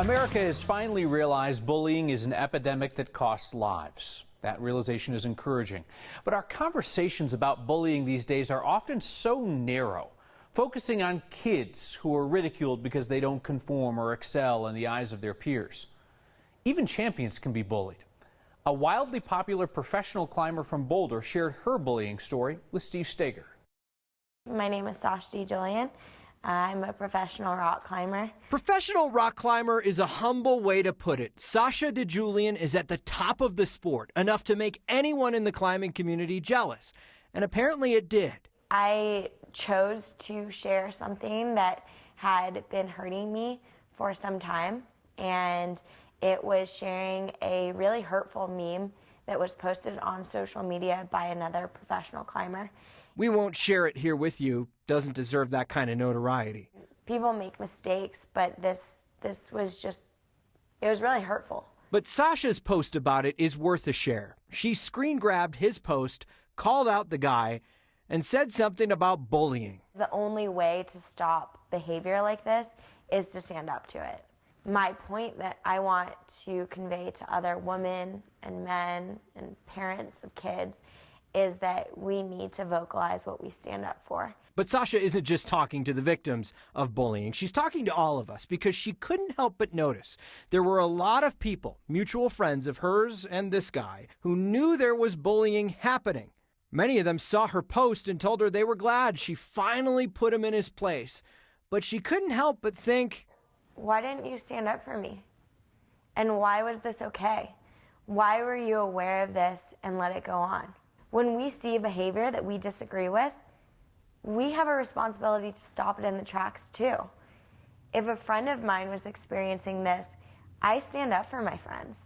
America has finally realized bullying is an epidemic that costs lives. That realization is encouraging. But our conversations about bullying these days are often so narrow, focusing on kids who are ridiculed because they don't conform or excel in the eyes of their peers. Even champions can be bullied. A wildly popular professional climber from Boulder shared her bullying story with Steve Steger. My name is Sasha D. Julian. I'm a professional rock climber. Professional rock climber is a humble way to put it. Sasha DeJulian is at the top of the sport, enough to make anyone in the climbing community jealous. And apparently it did. I chose to share something that had been hurting me for some time, and it was sharing a really hurtful meme that was posted on social media by another professional climber. We won't share it here with you. Doesn't deserve that kind of notoriety. People make mistakes, but this was just, it was really hurtful. But Sasha's post about it is worth a share. She screen grabbed his post, called out the guy, and said something about bullying. The only way to stop behavior like this is to stand up to it. My point that I want to convey to other women and men and parents of kids is that we need to vocalize what we stand up for. But Sasha isn't just talking to the victims of bullying. She's talking to all of us because she couldn't help but notice there were a lot of people, mutual friends of hers and this guy, who knew there was bullying happening. Many of them saw her post and told her they were glad she finally put him in his place. But she couldn't help but think, why didn't you stand up for me? And why was this okay? Why were you aware of this and let it go on? When we see behavior that we disagree with, we have a responsibility to stop it in the tracks too. If a friend of mine was experiencing this, I stand up for my friends.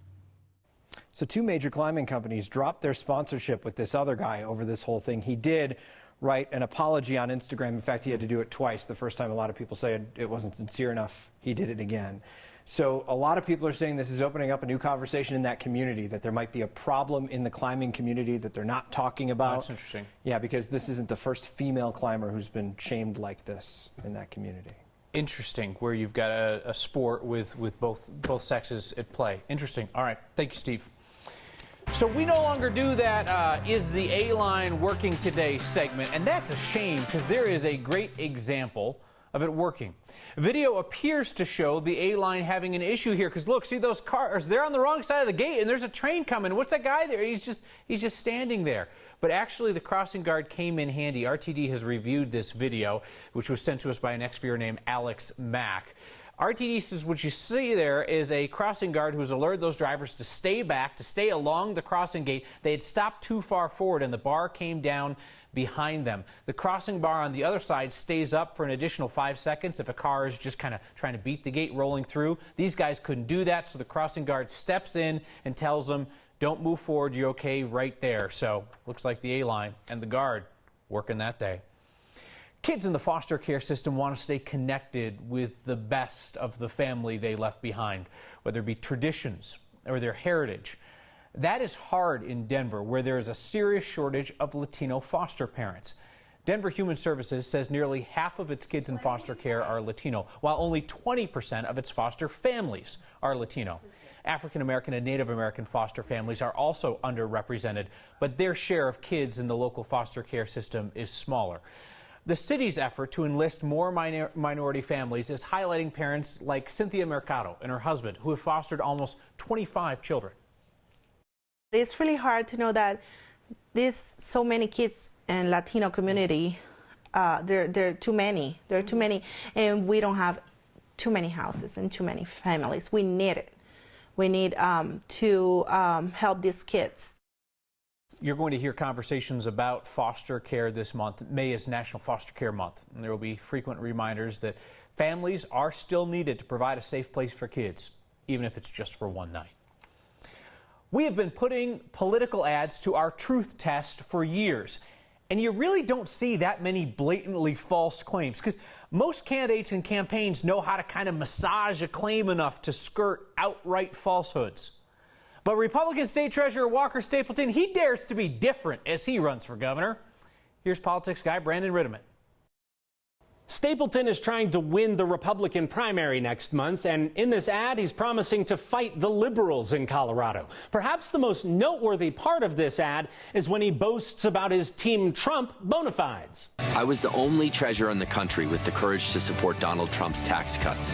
So 2 major climbing companies dropped their sponsorship with this other guy over this whole thing. He did write an apology on Instagram. In fact, he had to do it twice. The first time a lot of people said it wasn't sincere enough. He did it again. So a lot of people are saying this is opening up a new conversation in that community, that there might be a problem in the climbing community that they're not talking about. That's interesting. Yeah, because this isn't the first female climber who's been shamed like this in that community. Interesting, where you've got a sport with both sexes at play. Interesting. All right. Thank you, Steve. So we no longer do that Is the A-Line Working Today segment, and that's a shame because there is a great example of it working. Video appears to show the A-Line having an issue here because look, see those cars, they're on the wrong side of the gate and there's a train coming. What's that guy there? He's just standing there. But actually the crossing guard came in handy. RTD has reviewed this video, which was sent to us by an ex-viewer named Alex Mack. RTD says what you see there is a crossing guard who's alerted those drivers to stay back, to stay along the crossing gate. They had stopped too far forward and the bar came down behind them. The crossing bar on the other side stays up for an additional 5 seconds if a car is just kind of trying to beat the gate rolling through. These guys couldn't do that, so the crossing guard steps in and tells them, don't move forward, you're okay right there. So looks like the A-Line and the guard working that day. Kids in the foster care system want to stay connected with the best of the family they left behind, whether it be traditions or their heritage. That is hard in Denver, where there is a serious shortage of Latino foster parents. Denver Human Services says nearly half of its kids in foster care are Latino, while only 20% of its foster families are Latino. African American and Native American foster families are also underrepresented, but their share of kids in the local foster care system is smaller. The city's effort to enlist more minority families is highlighting parents like Cynthia Mercado and her husband, who have fostered almost 25 children. It's really hard to know that there's so many kids in Latino community. There are too many. There are too many, and we don't have too many houses and too many families. We need it. We need to help these kids. You're going to hear conversations about foster care this month. May is National Foster Care Month, and there will be frequent reminders that families are still needed to provide a safe place for kids, even if it's just for one night. We have been putting political ads to our truth test for years, and you really don't see that many blatantly false claims because most candidates and campaigns know how to kind of massage a claim enough to skirt outright falsehoods. But Republican State Treasurer Walker Stapleton, he dares to be different as he runs for governor. Here's politics guy Brandon Rittiman. Stapleton is trying to win the Republican primary next month, and in this ad, he's promising to fight the liberals in Colorado. Perhaps the most noteworthy part of this ad is when he boasts about his Team Trump bona fides. I was the only treasurer in the country with the courage to support Donald Trump's tax cuts.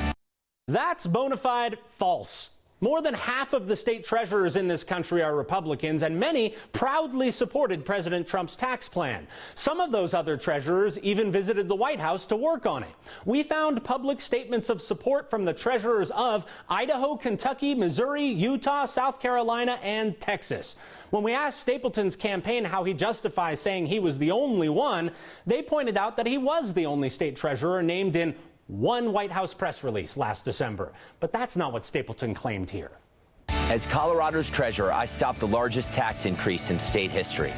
That's bona fide false. More than half of the state treasurers in this country are Republicans, and many proudly supported President Trump's tax plan. Some of those other treasurers even visited the White House to work on it. We found public statements of support from the treasurers of Idaho, Kentucky, Missouri, Utah, South Carolina, and Texas. When we asked Stapleton's campaign how he justifies saying he was the only one, they pointed out that he was the only state treasurer named in one White House press release last December. But that's not what Stapleton claimed here. As Colorado's treasurer, I stopped the largest tax increase in state history.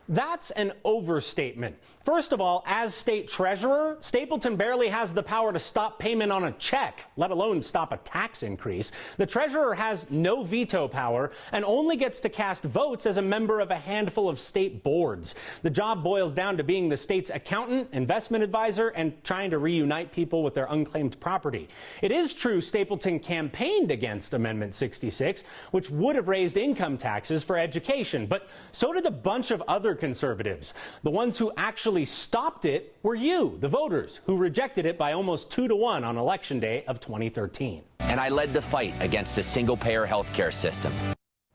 That's an overstatement. First of all, as state treasurer, Stapleton barely has the power to stop payment on a check, let alone stop a tax increase. The treasurer has no veto power and only gets to cast votes as a member of a handful of state boards. The job boils down to being the state's accountant, investment advisor, and trying to reunite people with their unclaimed property. It is true Stapleton campaigned against Amendment 66, which would have raised income taxes for education, but so did a bunch of other conservatives. The ones who actually stopped it were you, the voters, who rejected it by almost 2-1 on Election Day of 2013. And I led the fight against a single-payer health care system.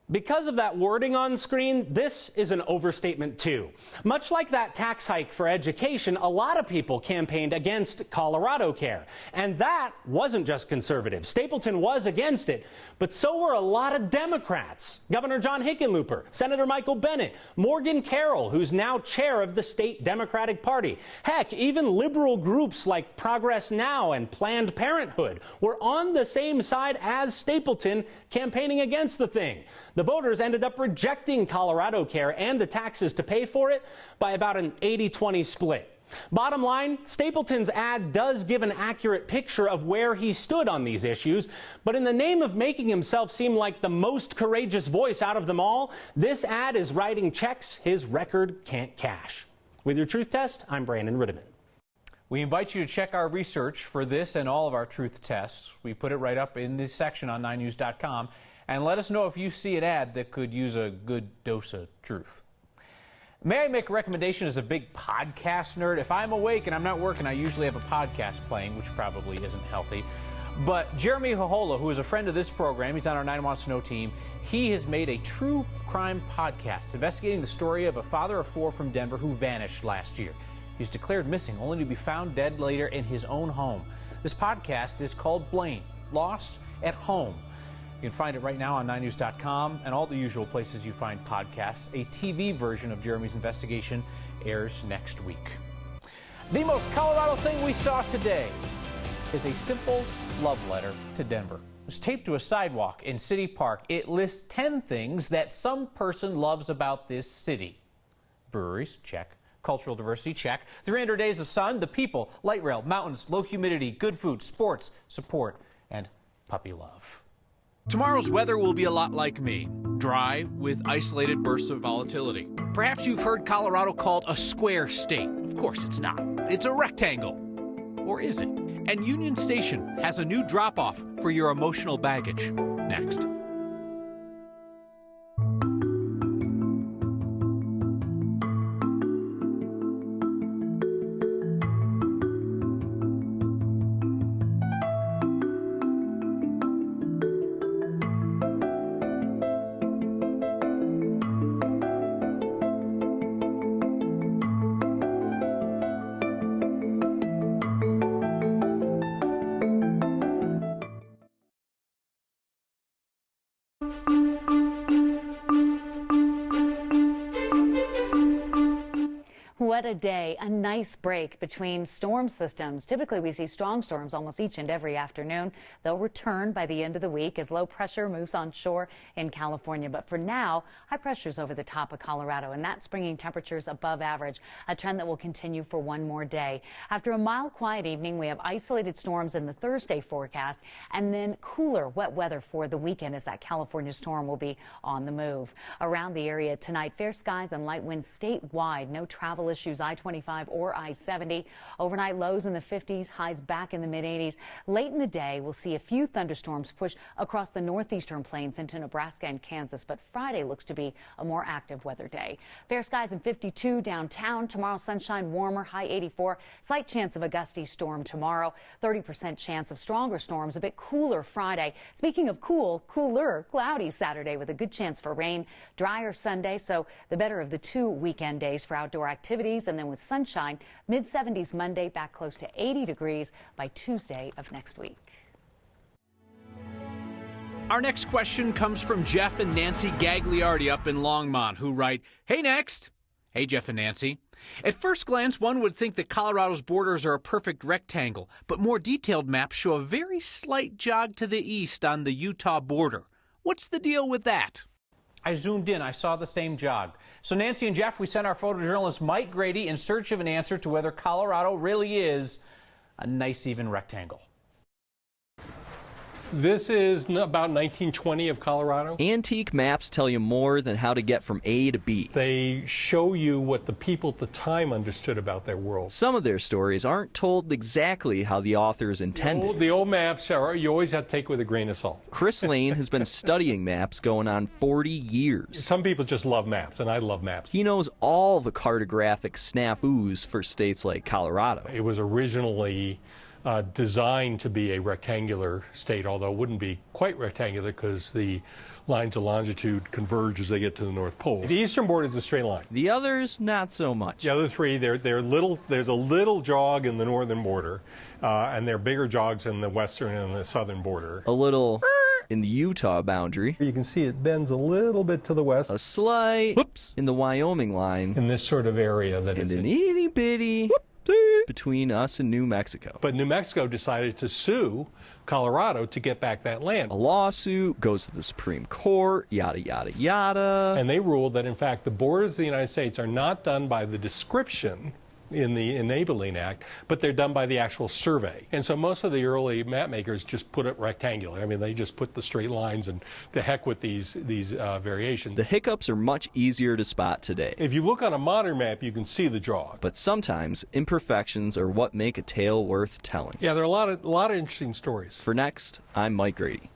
Because of that wording on screen, this is an overstatement too. Much like that tax hike for education, a lot of people campaigned against Colorado Care. And that wasn't just conservative. Stapleton was against it, but so were a lot of Democrats. Governor John Hickenlooper, Senator Michael Bennet, Morgan Carroll, who's now chair of the state Democratic Party. Heck, even liberal groups like Progress Now and Planned Parenthood were on the same side as Stapleton, campaigning against the thing. The voters ended up rejecting Colorado Care and the taxes to pay for it by about an 80-20 split. Bottom line, Stapleton's ad does give an accurate picture of where he stood on these issues, but in the name of making himself seem like the most courageous voice out of them all, this ad is writing checks his record can't cash. With your truth test, I'm Brandon Rittiman. We invite you to check our research for this and all of our truth tests. We put it right up in this section on 9news.com. And let us know if you see an ad that could use a good dose of truth. May I make a recommendation as a big podcast nerd? If I'm awake and I'm not working, I usually have a podcast playing, which probably isn't healthy. But Jeremy Hohola, who is a friend of this program, he's on our 9 Wants to Know team, he has made a true crime podcast investigating the story of a father of 4 from Denver who vanished last year. He was declared missing, only to be found dead later in his own home. This podcast is called Blame, Lost at Home. You can find it right now on 9news.com and all the usual places you find podcasts. A TV version of Jeremy's investigation airs next week. The most Colorado thing we saw today is a simple love letter to Denver. It was taped to a sidewalk in City Park. It lists 10 things that some person loves about this city. Breweries, check. Cultural diversity, check. 300 days of sun, the people, light rail, mountains, low humidity, good food, sports, support, and puppy love. Tomorrow's weather will be a lot like me, dry with isolated bursts of volatility. Perhaps you've heard Colorado called a square state. Of course it's not. It's a rectangle. Or is it? And Union Station has a new drop-off for your emotional baggage. Next. What a day, a nice break between storm systems. Typically, we see strong storms almost each and every afternoon. They'll return by the end of the week as low pressure moves onshore in California. But for now, high pressure's over the top of Colorado, and that's bringing temperatures above average, a trend that will continue for one more day. After a mild, quiet evening, we have isolated storms in the Thursday forecast, and then cooler, wet weather for the weekend as that California storm will be on the move. Around the area tonight, fair skies and light winds statewide. No travel issues choose I-25 or I-70. Overnight lows in the 50s, highs back in the mid-80s. Late in the day, we'll see a few thunderstorms push across the northeastern plains into Nebraska and Kansas, but Friday looks to be a more active weather day. Fair skies in 52 downtown. Tomorrow, sunshine, warmer, high 84. Slight chance of a gusty storm tomorrow. 30% chance of stronger storms. A bit cooler Friday. Speaking of cool, cooler, cloudy Saturday with a good chance for rain. Drier Sunday, so the better of the 2 weekend days for outdoor activities. And then with sunshine, mid-70s Monday, back close to 80 degrees by Tuesday of next week. Our next question comes from Jeff and Nancy Gagliardi up in Longmont, who write, "Hey, next." Hey, Jeff and Nancy. At first glance, one would think that Colorado's borders are a perfect rectangle, but more detailed maps show a very slight jog to the east on the Utah border. What's the deal with that? I zoomed in. I saw the same jog. So Nancy and Jeff, we sent our photojournalist Mike Grady in search of an answer to whether Colorado really is a nice even rectangle. This is about 1920 of Colorado. Antique maps tell you more than how to get from A to B. They show you what the people at the time understood about their world. Some of their stories aren't told exactly how the authors intended. The old maps you always have to take with a grain of salt. Chris Lane has been studying maps going on 40 years. Some people just love maps, and I love maps. He knows all the cartographic snafus for states like Colorado. It was originally designed to be a rectangular state, although it wouldn't be quite rectangular because the lines of longitude converge as they get to the North Pole. The eastern border is a straight line. The others, not so much. The other three, they're little. There's a little jog in the northern border, and there are bigger jogs in the western and the southern border. A little in the Utah boundary. You can see it bends a little bit to the west. A slight whoops in the Wyoming line. In this sort of area that and is an itty bitty between us and New Mexico. But New Mexico decided to sue Colorado to get back that land. A lawsuit goes to the Supreme Court, yada, yada, yada. And they ruled that, in fact, the borders of the United States are not done by the description in the Enabling Act, but they're done by the actual survey. And so most of the early map makers just put it rectangular. I mean, they just put the straight lines and the heck with these variations. The hiccups are much easier to spot today. If you look on a modern map, you can see the jog. But sometimes imperfections are what make a tale worth telling. Yeah, there are a lot of interesting stories. For Next, I'm Mike Grady.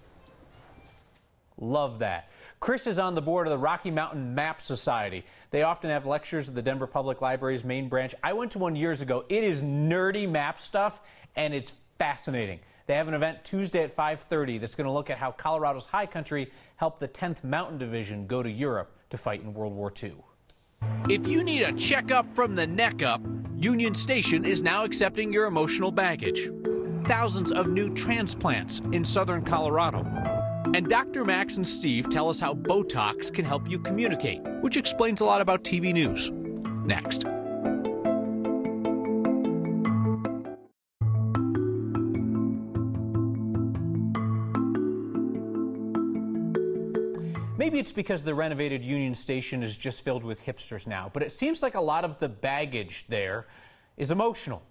Love that. Chris is on the board of the Rocky Mountain Map Society. They often have lectures at the Denver Public Library's main branch. I went to one years ago. It is nerdy map stuff, and it's fascinating. They have an event Tuesday at 5:30 that's going to look at how Colorado's high country helped the 10th Mountain Division go to Europe to fight in World War II. If you need a checkup from the neck up, Union Station is now accepting your emotional baggage. Thousands of new transplants in southern Colorado. And Dr. Max and Steve tell us how Botox can help you communicate, which explains a lot about TV news. Next. Maybe it's because the renovated Union Station is just filled with hipsters now, but it seems like a lot of the baggage there is emotional.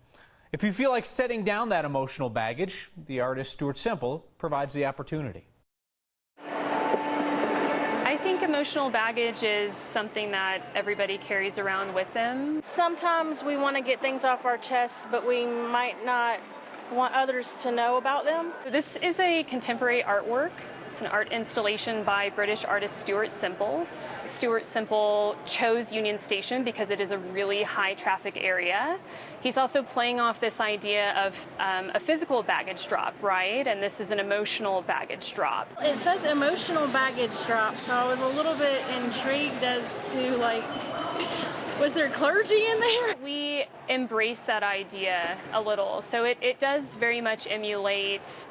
If you feel like setting down that emotional baggage, the artist Stuart Semple provides the opportunity. I think emotional baggage is something that everybody carries around with them. Sometimes we want to get things off our chests, but we might not want others to know about them. This is a contemporary artwork. It's an art installation by British artist Stuart Semple. Stuart Semple chose Union Station because it is a really high traffic area. He's also playing off this idea of a physical baggage drop, right? And this is an emotional baggage drop. It says emotional baggage drop, so I was a little bit intrigued as to, like, was there clergy in there? We embrace that idea a little. So it does very much emulate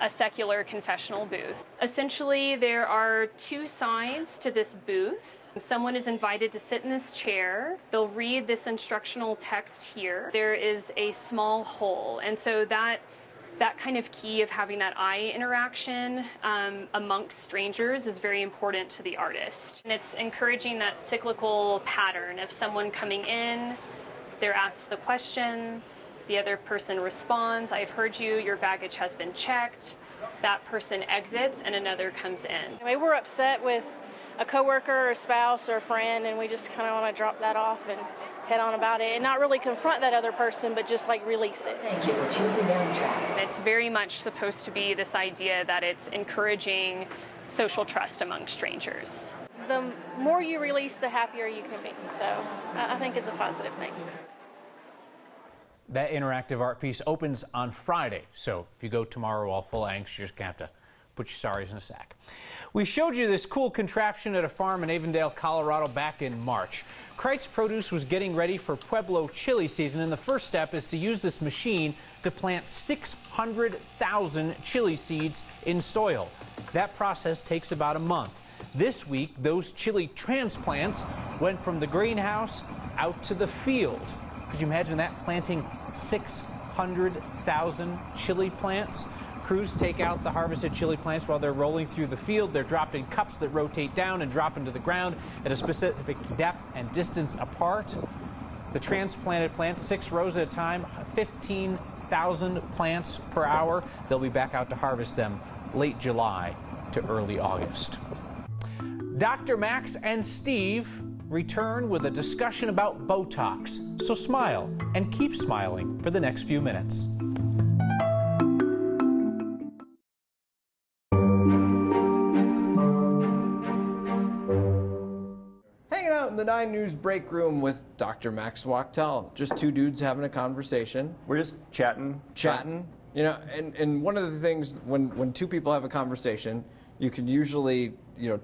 a secular confessional booth. Essentially, there are two sides to this booth. Someone is invited to sit in this chair. They'll read this instructional text here. There is a small hole, and so that kind of key of having that eye interaction amongst strangers is very important to the artist. And it's encouraging that cyclical pattern of someone coming in, they're asked the question, the other person responds, I've heard you, your baggage has been checked. That person exits and another comes in. We were upset with a coworker or a spouse or a friend, and we just kind of want to drop that off and head on about it and not really confront that other person, but just like release it. Thank you for choosing Amtrak. It's very much supposed to be this idea that it's encouraging social trust among strangers. The more you release, the happier you can be. So I think it's a positive thing. That interactive art piece opens on Friday, so if you go tomorrow all full angst, you're just going to have to put your sorries in a sack. We showed you this cool contraption at a farm in Avondale, Colorado back in March. Kreitz Produce was getting ready for Pueblo chili season, and the first step is to use this machine to plant 600,000 chili seeds in soil. That process takes about a month. This week, those chili transplants went from the greenhouse out to the field. Could you imagine that, planting 600,000 chili plants? Crews take out the harvested chili plants while they're rolling through the field. They're dropped in cups that rotate down and drop into the ground at a specific depth and distance apart. The transplanted plants, 6 rows at a time, 15,000 plants per hour. They'll be back out to harvest them late July to early August. Dr. Max and Steve return with a discussion about Botox. So smile and keep smiling for the next few minutes. Hanging out in the 9 News break room with Dr. Max Wachtel. Just 2 dudes having a conversation. We're just chatting. You know, and one of the things when 2 people have a conversation, you can usually,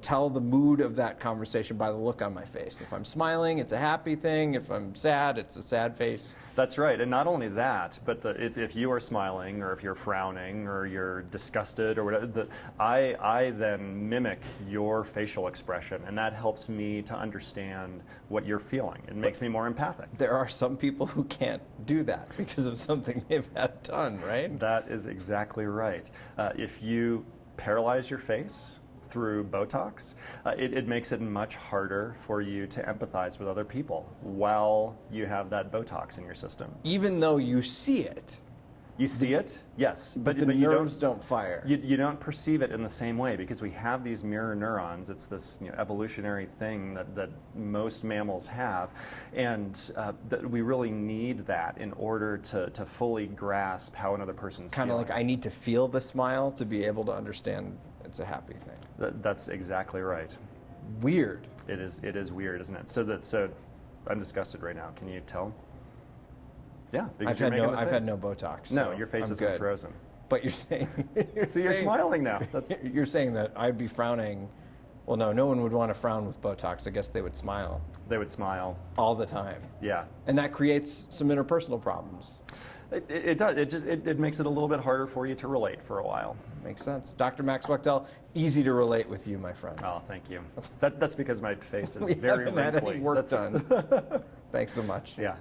tell the mood of that conversation by the look on my face. If I'm smiling, it's a happy thing. If I'm sad, it's a sad face. That's right. And not only that, but if you are smiling or if you're frowning or you're disgusted or whatever, I then mimic your facial expression, and that helps me to understand what you're feeling. It makes me more empathic. There are some people who can't do that because of something they've had done, right? That is exactly right. If you paralyze your face through Botox, it makes it much harder for you to empathize with other people while you have that Botox in your system. Even though you see it. You see it, yes. But the nerves don't fire. You don't perceive it in the same way because we have these mirror neurons. It's this evolutionary thing that most mammals have. And that we really need that in order to fully grasp how another person's kind of like I need to feel the smile to be able to understand it's a happy thing. That's exactly right. Weird. It is weird, isn't it? So I'm disgusted right now. Can you tell? Yeah, because I've had no Botox. No, your face isn't frozen. But you're saying you're smiling now. You're saying that I'd be frowning. Well, no one would want to frown with Botox. I guess they would smile. They would smile all the time. Yeah, and that creates some interpersonal problems. It does. It makes it a little bit harder for you to relate for a while. Makes sense. Dr. Max Wachtel, easy to relate with you, my friend. Oh, thank you. That's because my face is we very haven't had wrinkly. any work done. Thanks so much. Yeah.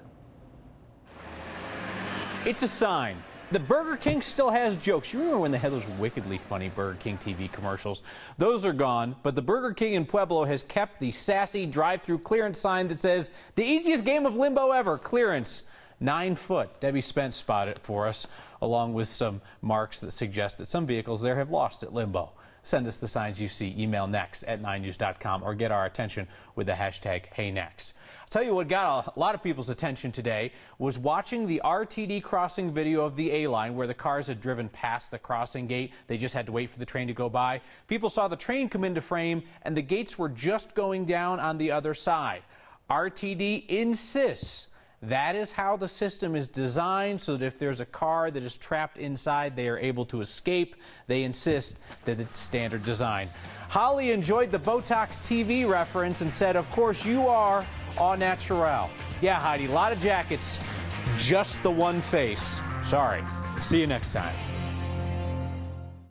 It's a sign. The Burger King still has jokes. You remember when they had those wickedly funny Burger King TV commercials? Those are gone, but the Burger King in Pueblo has kept the sassy drive-through clearance sign that says, "The easiest game of limbo ever, clearance." 9 foot. Debbie Spence spotted it for us, along with some marks that suggest that some vehicles there have lost at limbo. Send us the signs you see. Email next@9news.com or get our attention with the hashtag HeyNext. I'll tell you what got a lot of people's attention today was watching the RTD crossing video of the A-line where the cars had driven past the crossing gate. They just had to wait for the train to go by. People saw the train come into frame and the gates were just going down on the other side. RTD insists that is how the system is designed, so that if there's a car that is trapped inside, they are able to escape. They insist that it's standard design. Holly enjoyed the Botox TV reference and said, "Of course you are au naturel." Yeah, Heidi, a lot of jackets, just the one face. Sorry. See you next time.